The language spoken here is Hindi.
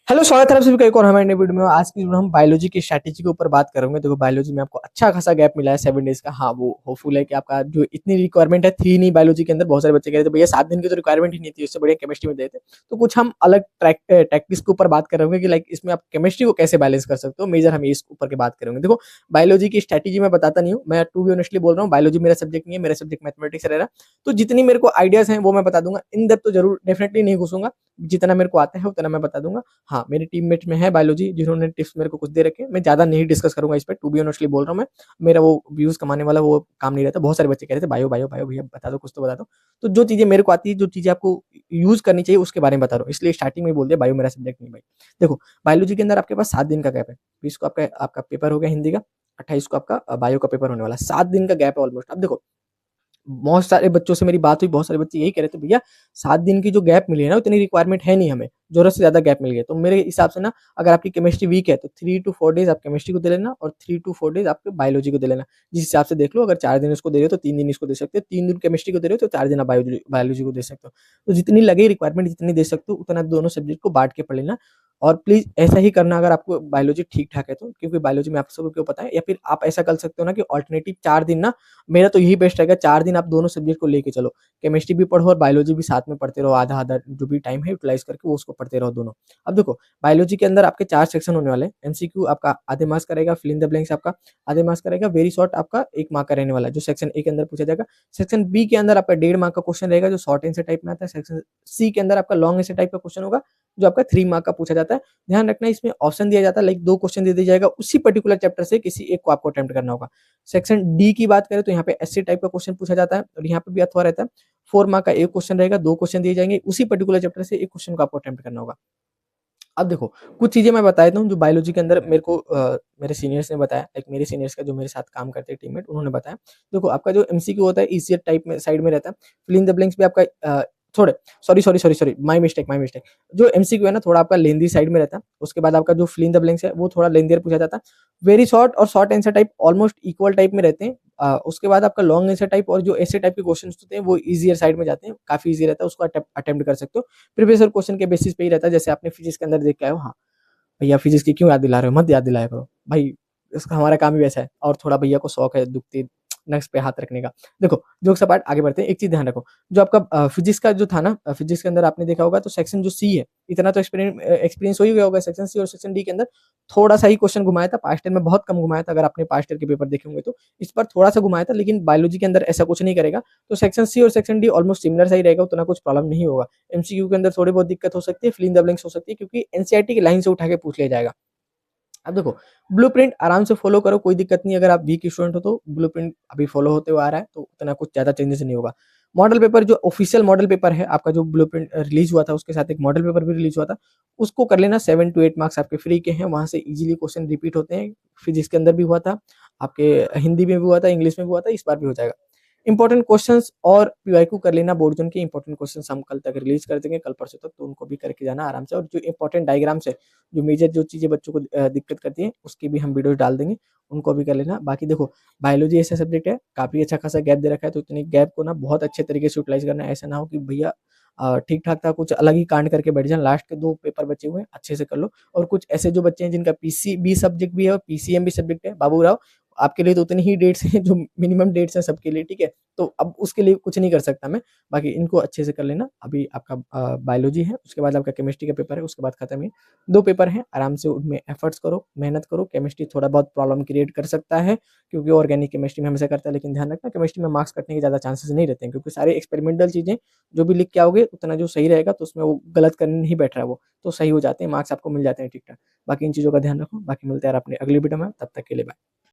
हेलो, स्वागत है आप सभी का एक और हमारे नए वीडियो में। आज की वीडियो हम बायोलॉजी की स्ट्रैटेजी के ऊपर बात करेंगे। देखो, बायोलॉजी में आपको अच्छा खासा गैप मिला है 7 डेज का। हाँ, वो होपफुल है कि आपका जो इतनी रिक्वायरमेंट है थी नहीं बायोलॉजी के अंदर। बहुत सारे बच्चे कह रहे थे भैया 7 दिन की तो रिक्वायरमेंट ही नहीं थी, उससे बढ़िया केमिस्ट्री में देते। तो कुछ हम अलग टैक्टिक्स के ऊपर बात करेंगे कि लाइक इसमें आप केमिस्ट्री को कैसे बैलेंस कर सकते हो। मेजर हम इस ऊपर की बात करेंगे। देखो, बायोलॉजी की स्ट्रैटेजी मैं बताता नहीं हूँ, मैं टू बी ऑनेस्टली बोल रहा हूँ। बायोलॉजी मेरा सब्जेक्ट नहीं है, मेरा सब्जेक्ट मैथमेटिक्स रहेगा। तो जितनी मेरे को आइडियाज हैं वो मैं बता दूंगा। इन डेप्थ तो जरूर डेफिनेटली नहीं घुसूंगा, जितना मेरे को आता है उतना मैं बता दूंगा। हाँ, मेरे टीममेट में है बायोलॉजी जिन्होंने टिप्स मेरे को कुछ दे रखे हैं। मैं ज्यादा नहीं डिस्कस करूंगा इस पर, टू बी ऑनेस्टली बोल रहा हूँ मैं। मेरा वो व्यूज कमाने वाला वो काम नहीं रहता। बहुत सारे बच्चे कह रहे थे बायो बायो बायो भैया बता दो, कुछ तो बता दो। तो जो चीजें मेरे को आती है, जो चीजें आपको यूज करनी चाहिए उसके बारे में बता रहा हूँ। इसलिए स्टार्टिंग में बोल दिया बायो मेरा सब्जेक्ट नहीं भाई। देखो, बायोलॉजी के अंदर आपके पास 7 दिन का गैप है। 20 को आपका आपका पेपर हो गया हिंदी का, 28 को आपका बायो का पेपर होने वाला। 7 दिन का गैप है ऑलमोस्ट। अब देखो, बहुत सारे बच्चों से मेरी बात हुई, बहुत सारे बच्चे यही कह रहे थे भैया 7 दिन की जो गैप मिली है ना, उतनी रिक्वायरमेंट है नहीं हमें, जरूरत से ज्यादा गैप मिल गया। तो मेरे हिसाब से ना, अगर आपकी केमिस्ट्री वीक है तो 3 to 4 डेज आप केमिस्ट्री को दे लेना और 3 to 4 डेज आपके बायोलॉजी को दे लेना। जिस हिसाब से देख लो, अगर 4 दिन उसको दे रहे हो तो 3 दिन इसको दे सकते हो, 3 दिन केमिस्ट्री को दे रहे हो तो 4 दिन आप बायोलॉजी को दे सकते हो। तो जितनी लगे रिक्वायरमेंट जितनी दे सकते हो उतना दोनों सब्जेक्ट को बांट के पढ़ लेना। और प्लीज ऐसा ही करना अगर आपको बायोलॉजी ठीक ठाक है तो, क्योंकि बायोलॉजी में आप सबको क्यों पता है। या फिर आप ऐसा कर सकते हो ना कि ऑल्टरनेटिव 4 दिन ना, मेरा तो यही बेस्ट रहेगा, 4 दिन आप दोनों सब्जेक्ट को लेके चलो। केमिस्ट्री भी पढ़ो और बायोलॉजी भी साथ में पढ़ते रहो, आधा आधा जो भी टाइम है यूटिलाइज करके वो उसको पढ़ते रहो दोनों। अब देखो, बायोलॉजी के अंदर आपके 4 सेक्शन होने वाले हैं। एमसीक्यू आपका आधे मार्क्स का रहेगा, फिल इन द ब्लैंक्स आपका आधे मार्क्स का रहेगा, वेरी शॉर्ट आपका 1 मार्क का रहने वाला है, जो सेक्शन ए के अंदर पूछा जाएगा। सेक्शन बी के अंदर आपका 1.5 मार्क का क्वेश्चन रहेगा, जो शॉर्ट आंसर टाइप में आता है। सेक्शन सी के अंदर आपका लॉन्ग आंसर टाइप का क्वेश्चन होगा, जो आपका 3 मार्क का पूछा जाता है। ध्यान रखना, इसमें ऑप्शन दिया जाता है, लाइक 2 क्वेश्चन दे दिया जाएगा, उसी पर्टिकुलर चैप्टर से किसी एक को आपको अटेम्प्ट करना होगा। सेक्शन डी की बात करें तो यहाँ पे एससी टाइप का क्वेश्चन पूछा जाता है, और यहाँ पे भी अथवा रहता है। 4 मार्क का एक क्वेश्चन रहेगा, 2 क्वेश्चन दिए जाएंगे, उसी पर्टिकुलर चैप्टर से एक क्वेश्चन को आपको अटेम्प्ट करना होगा। अब देखो, कुछ चीजें मैं बता देता हूँ जो बायोलॉजी के अंदर मेरे को मेरे सीनियर्स ने बताया। एक मेरे सीनियर्स का जो मेरे साथ काम करते हैं टीममेट, उन्होंने बताया। देखो, आपका जो एमसीक्यू होता है ईसीएट टाइप में साइड में रहता है। फिल इन द ब्लैंक्स भी आपका थोड़े, sorry sorry sorry sorry, my mistake. जो एमसीक्यू है ना, थोड़ा आपका लेंदी साइड में रहता है। उसके बाद आपका जो फिल इन द ब्लैंक्स है वो थोड़ा लेंदियर पूछा जाता है। वेरी शॉर्ट और short answer type almost equal type में रहते हैं। उसके बाद आपका लॉन्ग आंसर टाइप और जो ऐसे टाइप के क्वेश्चन होते हैं वो इजियर साइड में जाते हैं, काफी इजी रहता है, उसको अटेम्प्ट कर सकते हो। प्रीवियस क्वेश्चन के बेसिस पे ही रहता है, जैसे आपने फिजिक्स के अंदर देख के आए हो। हाँ भैया, फिजिक्स की क्यों याद दिला रहे हो, मत याद दिलाया करो भाई। इसका हमारा काम ही वैसा है। और थोड़ा भैया को शौक है दुखती नक्स पे हाथ रखने का। देखो, जोक सपाट आगे बढ़ते हैं। एक चीज ध्यान रखो, जो आपका फिजिक्स का जो था ना, फिजिक्स के अंदर आपने देखा होगा तो सेक्शन जो सी है, इतना तो एक्सपीरियंस हो ही गया होगा। सेक्शन सी और सेक्शन डी के अंदर थोड़ा सा ही क्वेश्चन घुमाया था, पास्ट ईयर में बहुत कम घुमाया था। अगर आपने पास्ट ईयर के पेपर देखे होंगे तो इस पर थोड़ा सा घुमाया था, लेकिन बायोलॉजी के अंदर ऐसा कुछ नहीं करेगा। तो सेक्शन सी और सेक्शन डी ऑलमोस्ट सिमिलर सा ही रहेगा, उतना कुछ प्रॉब्लम नहीं होगा। एमसीक्यू के अंदर थोड़ी बहुत दिक्कत हो सकती है, फिल इन द ब्लैंक्स हो सकती है, क्योंकि एनसीईआरटी की लाइन से उठा के पूछ लिया जाएगा। अब देखो, ब्लूप्रिंट आराम से फॉलो करो, कोई दिक्कत नहीं। अगर आप वीक स्टूडेंट हो तो ब्लूप्रिंट अभी फॉलो होते हुए आ रहा है, तो उतना कुछ ज्यादा चेंजेस नहीं होगा। मॉडल पेपर जो ऑफिशियल मॉडल पेपर है आपका, जो ब्लूप्रिंट रिलीज हुआ था उसके साथ एक मॉडल पेपर भी रिलीज हुआ था, उसको कर लेना। 7 to 8 मार्क्स आपके फ्री के हैं, वहां से इजीली क्वेश्चन रिपीट होते हैं। फिजिक्स के अंदर भी हुआ था, आपके हिंदी में भी हुआ था, इंग्लिश में भी हुआ था, इस बार भी हो जाएगा। इंपॉर्टेंट क्वेश्चंस और पीवाईक्यू कर लेना। बोर्ड जोन के इंपॉर्टेंट क्वेश्चंस हम कल तक रिलीज कर देंगे, कल परसों तक, तो उनको भी करके जाना आराम से। और जो इंपॉर्टेंट डायग्राम्स है, जो मेजर जो चीजें बच्चों को दिक्कत करती है, उसकी भी हम वीडियो डाल देंगे, उनको भी कर लेना। बाकी देखो, बायोलॉजी ऐसा सब्जेक्ट है, काफी अच्छा खासा गैप दे रखा है, तो इतने गैप को ना बहुत अच्छे तरीके से यूटिलाइज करना है। ऐसा ना हो कि भैया ठीक ठाक था, कुछ अलग ही कांड करके बैठ जाए। लास्ट के 2 पेपर बचे हुए हैं, अच्छे से कर लो। और कुछ ऐसे जो बच्चे हैं जिनका पीसीबी सब्जेक्ट भी है और पीसीएम भी सब्जेक्ट है, बाबू राव, आपके लिए तो उतनी ही डेट्स हैं जो मिनिमम डेट्स हैं सबके लिए, ठीक है। तो अब उसके लिए कुछ नहीं कर सकता मैं। बाकी इनको अच्छे से कर लेना। अभी आपका बायोलॉजी है, उसके बाद आपका केमिस्ट्री का पेपर है, उसके बाद खत्म है। 2 पेपर हैं, आराम से उनमें एफर्ट्स करो, मेहनत करो। केमिस्ट्री थोड़ा बहुत प्रॉब्लम क्रिएट कर सकता है, क्योंकि ऑर्गेनिक केमिस्ट्री में हमेशा करता है, लेकिन ध्यान रखना केमिस्ट्री में मार्क्स कटने के ज़्यादा चांसेस नहीं रहते हैं, क्योंकि सारे एक्सपेरिमेंटल चीज़ें जो भी लिख के आओगे उतना जो सही रहेगा, तो उसमें वो गलत करने नहीं बैठ रहा है, वो तो सही हो जाते हैं, मार्क्स आपको मिल जाते हैं ठीक ठाक। बाकी इन चीज़ों का ध्यान रखो। बाकी मिलते हैं यार अपने अगली वीडियो में, तब तक के लिए बाय।